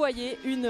voyez, une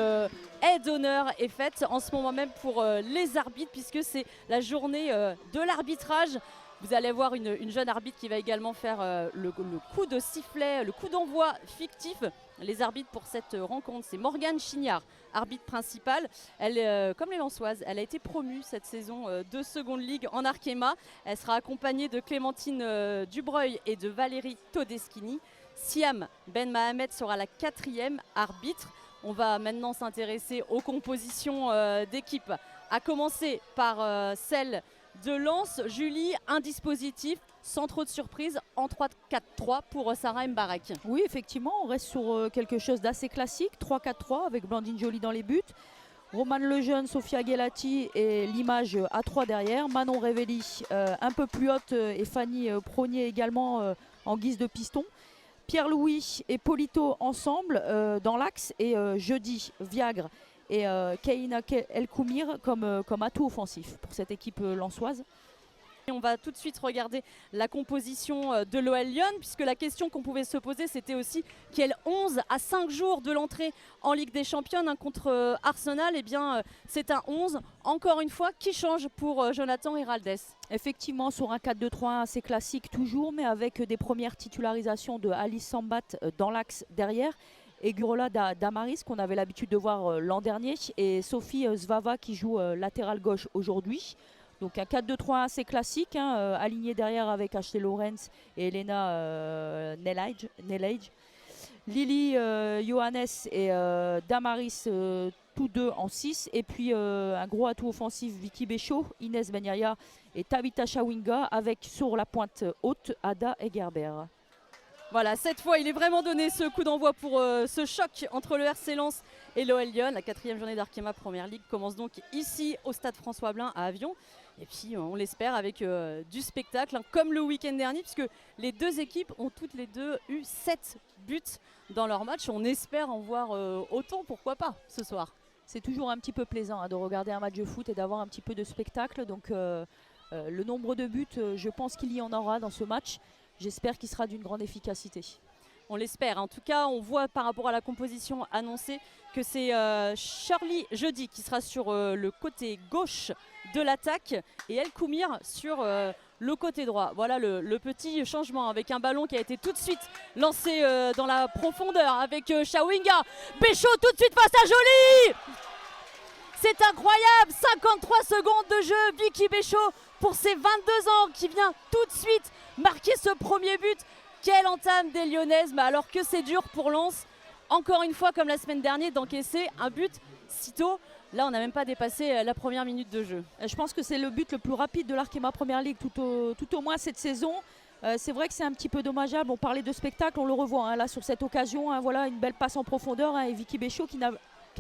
aide d'honneur est faite en ce moment même pour les arbitres, puisque c'est la journée de l'arbitrage. Vous allez voir une jeune arbitre qui va également faire le coup de sifflet, le coup d'envoi fictif. Les arbitres pour cette rencontre, c'est Morgane Chignard, arbitre principale. Elle, comme les Lensoises, elle a été promue cette saison de Seconde Ligue en Arkema. Elle sera accompagnée de Clémentine Dubreuil et de Valérie Todeschini. Siam Ben Mohamed sera la 4e arbitre. On va maintenant s'intéresser aux compositions d'équipe, à commencer par celle de Lens. Julie, un dispositif sans trop de surprise en 3-4-3 pour Sarah Mbarek. Oui, effectivement, on reste sur quelque chose d'assez classique, 3-4-3 avec Blandine Joly dans les buts. Romane Lejeune, Sofia Gelati et l'image à 3 derrière. Manon Revelli un peu plus haute et Fanny Prognier également en guise de piston. Pierre-Louis et Polito ensemble dans l'axe et jeudi Viagre et Keina El Koumir comme atout offensif pour cette équipe lensoise. Et on va tout de suite regarder la composition de l'OL Lyon, puisque la question qu'on pouvait se poser, c'était aussi quel 11 à 5 jours de l'entrée en Ligue des Championnes contre Arsenal. Eh bien, c'est un 11, encore une fois, qui change pour Jonathan Héraldès. Effectivement, sur un 4-2-3-1 assez classique toujours, mais avec des premières titularisations de Alice Sambat dans l'axe derrière. Et Gurola Damaris, qu'on avait l'habitude de voir l'an dernier, et Sophie Zvava qui joue latéral gauche aujourd'hui. Donc un 4-2-3 assez classique, aligné derrière avec Ashley Lawrence et Elena Nelage. Lily Johannes et Damaris, tous deux en 6. Et puis un gros atout offensif, Vicky Béchaud, Inès Benyaya et Tabitha Chawinga, avec sur la pointe haute Ada Egerber. Voilà, cette fois, il est vraiment donné ce coup d'envoi pour ce choc entre le RC Lens et l'OL Lyon. La 4e journée d'Arkema Première Ligue commence donc ici au stade François Blin à Avion. Et puis, on l'espère avec du spectacle, comme le week-end dernier, puisque les deux équipes ont toutes les deux eu 7 buts dans leur match. On espère en voir autant, pourquoi pas, ce soir. C'est toujours un petit peu plaisant de regarder un match de foot et d'avoir un petit peu de spectacle. Donc, le nombre de buts, je pense qu'il y en aura dans ce match. J'espère qu'il sera d'une grande efficacité. On l'espère. En tout cas, on voit par rapport à la composition annoncée que c'est Shirley Jeudi qui sera sur le côté gauche de l'attaque et El Koumir sur le côté droit. Voilà le petit changement avec un ballon qui a été tout de suite lancé dans la profondeur avec Chawinga. Béchaud tout de suite face à Joly. C'est incroyable, 53 secondes de jeu, Vicky Béchaud pour ses 22 ans qui vient tout de suite marquer ce premier but. Quelle entame des Lyonnaises, mais alors que c'est dur pour Lens, encore une fois comme la semaine dernière, d'encaisser un but si tôt. Là, on n'a même pas dépassé la première minute de jeu. Je pense que c'est le but le plus rapide de l'Arkema Première Ligue tout au moins cette saison. C'est vrai que c'est un petit peu dommageable. On parlait de spectacle, on le revoit là sur cette occasion. Voilà une belle passe en profondeur et Vicky Béchaud qui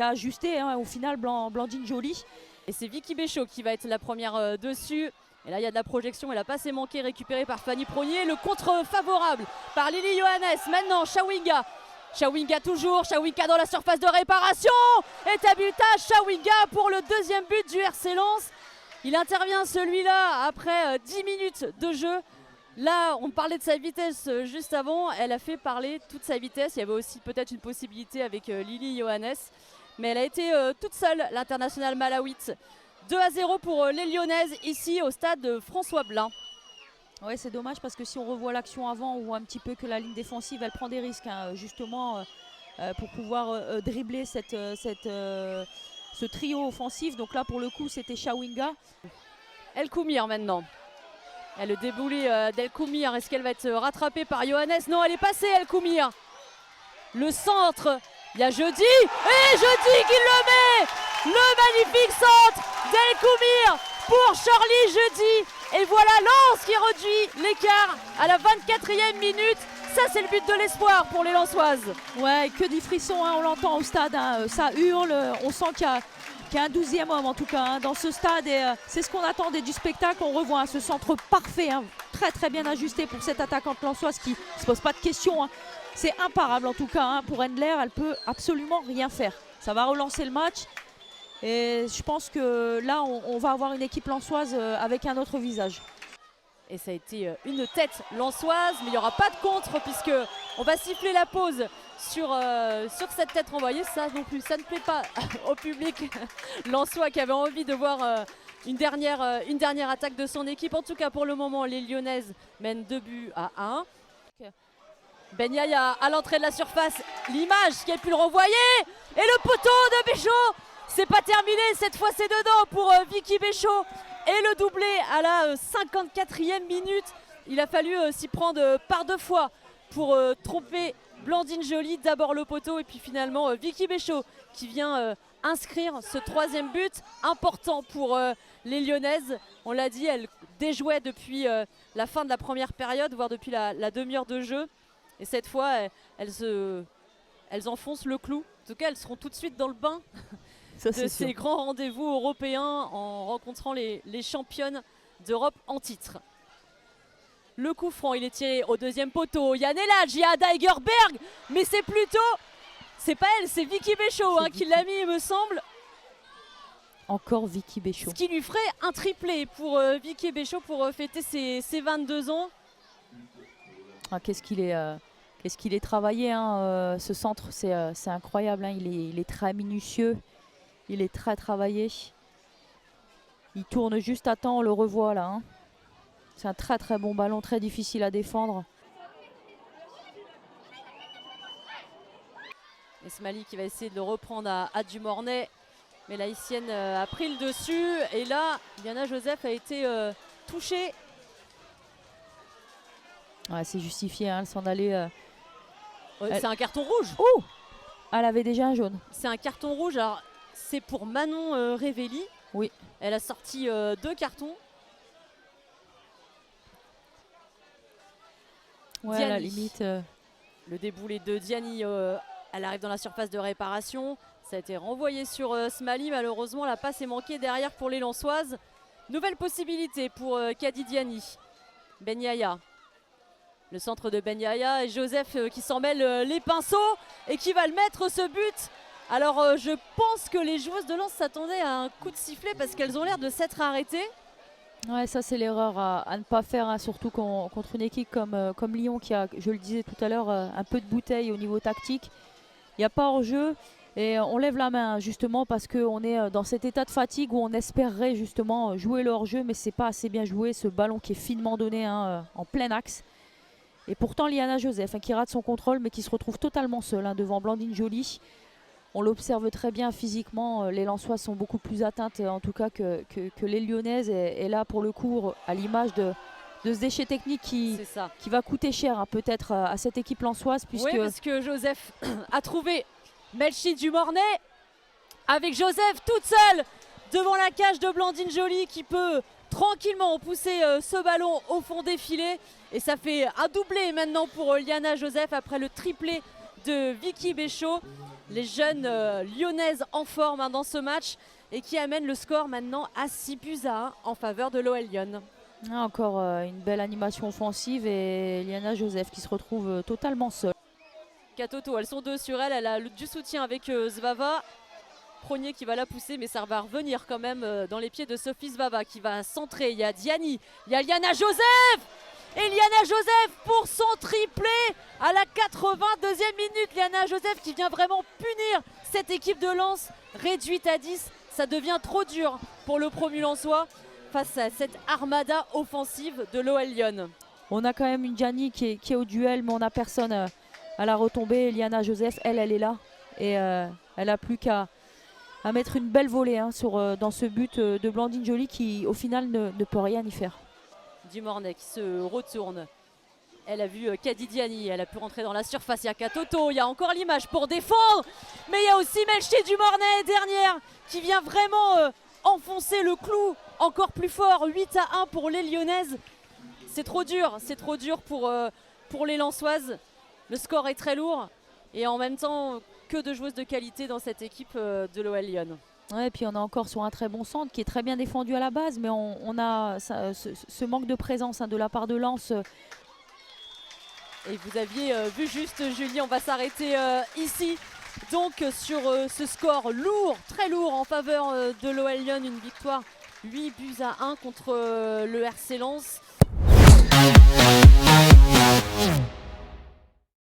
a ajusté au final Blandine Joly. Et c'est Vicky Béchaud qui va être la première dessus. Et là, il y a de la projection et la passe est manquée, récupérée par Fanny Prognier. Le contre favorable par Lily Johannes. Maintenant, Chawinga. Chawinga toujours. Chawinga dans la surface de réparation. Et Tabitha Chawinga pour le deuxième but du RC Lens. Il intervient celui-là après 10 minutes de jeu. Là, on parlait de sa vitesse juste avant. Elle a fait parler toute sa vitesse. Il y avait aussi peut-être une possibilité avec Lily Johannes. Mais elle a été toute seule, l'internationale malawite. 2-0 pour les Lyonnaises ici au stade François Blin. Ouais, c'est dommage parce que si on revoit l'action avant, on voit un petit peu que la ligne défensive elle prend des risques justement pour pouvoir dribbler ce trio offensif. Donc là pour le coup c'était Chawinga. El Koumir maintenant. Elle le déboulé d'El Koumir. Est-ce qu'elle va être rattrapée par Johannes? Non, elle est passée El Koumir. Le centre. Il y a Jeudi et Jeudi qui le met. Le magnifique centre d'El Koumir pour Charlie Jeudi. Et voilà Lens qui réduit l'écart à la 24e minute. Ça, c'est le but de l'espoir pour les Lensoises. Ouais, que des frissons, on l'entend au stade. Ça hurle, on sent qu'il y a un 12e homme en tout cas dans ce stade. Et c'est ce qu'on attendait du spectacle. On revoit ce centre parfait, très très bien ajusté pour cette attaquante lensoise qui ne se pose pas de questions. C'est imparable en tout cas pour Endler, elle peut absolument rien faire. Ça va relancer le match et je pense que là on va avoir une équipe lensoise avec un autre visage. Et ça a été une tête lensoise, mais il n'y aura pas de contre puisque on va siffler la pause sur cette tête renvoyée. Ça non plus, ça ne plaît pas au public lensois qui avait envie de voir une dernière attaque de son équipe. En tout cas, pour le moment, les Lyonnaises mènent 2-1. Ben Yaya à l'entrée de la surface, l'image qui a pu le renvoyer. Et le poteau de Béchaud, c'est pas terminé, cette fois c'est dedans pour Vicky Béchaud. Et le doublé à la 54e minute. Il a fallu s'y prendre par 2 fois pour tromper Blandine Joly. D'abord le poteau et puis finalement Vicky Béchaud qui vient inscrire ce 3e but important pour les Lyonnaises. On l'a dit, elles déjouaient depuis la fin de la première période, voire depuis la demi-heure de jeu. Et cette fois, elles enfoncent le clou. En tout cas, elles seront tout de suite dans le bain de ces grands rendez-vous européens en rencontrant les championnes d'Europe en titre. Le coup franc, il est tiré au 2e poteau. Yanela, Gia Daigerberg, mais c'est plutôt... C'est pas elle, c'est Vicky Béchaud qui l'a mis, il me semble. Encore Vicky Béchaud. Ce qui lui ferait un triplé pour Vicky Béchaud pour fêter ses 22 ans. Ah, qu'est-ce qu'il est travaillé, hein, ce centre, c'est incroyable. Hein, il est très minutieux, il est très travaillé. Il tourne juste à temps, on le revoit là. Hein. C'est un très très bon ballon, très difficile à défendre. Esmali qui va essayer de le reprendre à Dumornay. Mais la Haïtienne a pris le dessus. Et là, Liana Joseph a été touchée. Ouais, c'est justifié, hein, elle s'en allait. C'est un carton rouge. Oh, elle avait déjà un jaune. C'est un carton rouge. Alors, c'est pour Manon Révelli. Oui. Elle a sorti 2 cartons. Ouais, Diani. à la limite. Le déboulé de Diani, elle arrive dans la surface de réparation. Ça a été renvoyé sur Smali. Malheureusement, la passe est manquée derrière pour les Lensoises. Nouvelle possibilité pour Kadi Diani. Ben Yaya. Le centre de Ben Yaya et Joseph qui s'en mêle les pinceaux et qui va le mettre ce but. Alors je pense que les joueuses de Lens s'attendaient à un coup de sifflet parce qu'elles ont l'air de s'être arrêtées. Ouais, ça c'est l'erreur à ne pas faire, hein, surtout contre une équipe comme Lyon qui a, je le disais tout à l'heure, un peu de bouteille au niveau tactique. Il n'y a pas hors-jeu et on lève la main justement parce qu'on est dans cet état de fatigue où on espérerait justement jouer le hors-jeu, mais c'est pas assez bien joué, ce ballon qui est finement donné en plein axe. Et pourtant Liana Joseph qui rate son contrôle mais qui se retrouve totalement seule devant Blandine Joly. On l'observe très bien physiquement, les Lensoises sont beaucoup plus atteintes en tout cas que les Lyonnaises. Et là pour le coup, à l'image de ce déchet technique qui va coûter cher peut-être à cette équipe lensoise. Oui, parce que Joseph a trouvé Melchi Dumornay avec Joseph toute seule devant la cage de Blandine Joly qui peut tranquillement pousser ce ballon au fond des filets. Et ça fait un doublé maintenant pour Liana Joseph après le triplé de Vicky Béchaud. Les jeunes lyonnaises en forme dans ce match et qui amènent le score maintenant à 6-1 en faveur de l'OL Lyon. Encore une belle animation offensive et Liana Joseph qui se retrouve totalement seule. Katoto, elles sont 2 sur elle, elle a du soutien avec Zvava. Prognier qui va la pousser mais ça va revenir quand même dans les pieds de Sophie Zvava qui va centrer. Il y a Diani, il y a Liana Joseph! Et Liana Joseph pour son triplé à la 82e minute. Liana Joseph qui vient vraiment punir cette équipe de Lens réduite à 10. Ça devient trop dur pour le promu lensois face à cette armada offensive de l'OL Lyon. On a quand même une Diani qui est au duel mais on n'a personne à la retombée. Liana Joseph, elle est là et elle n'a plus qu'à mettre une belle volée dans ce but de Blandine Joly qui au final ne peut rien y faire. Dumornay qui se retourne. Elle a vu Kadi Diani, elle a pu rentrer dans la surface. Il y a Katoto, il y a encore l'image pour défendre. Mais il y a aussi Melchi Dumornay dernière qui vient vraiment enfoncer le clou encore plus fort. 8-1 pour les Lyonnaises. C'est trop dur pour les Lensoises. Le score est très lourd et en même temps que de joueuses de qualité dans cette équipe de l'OL Lyon. Ouais, et puis on est encore sur un très bon centre qui est très bien défendu à la base, mais on a ce manque de présence de la part de Lens. Et vous aviez vu juste Julie, on va s'arrêter ici. Donc sur ce score lourd, très lourd en faveur de l'OL Lyon, une victoire 8-1 contre le RC Lens.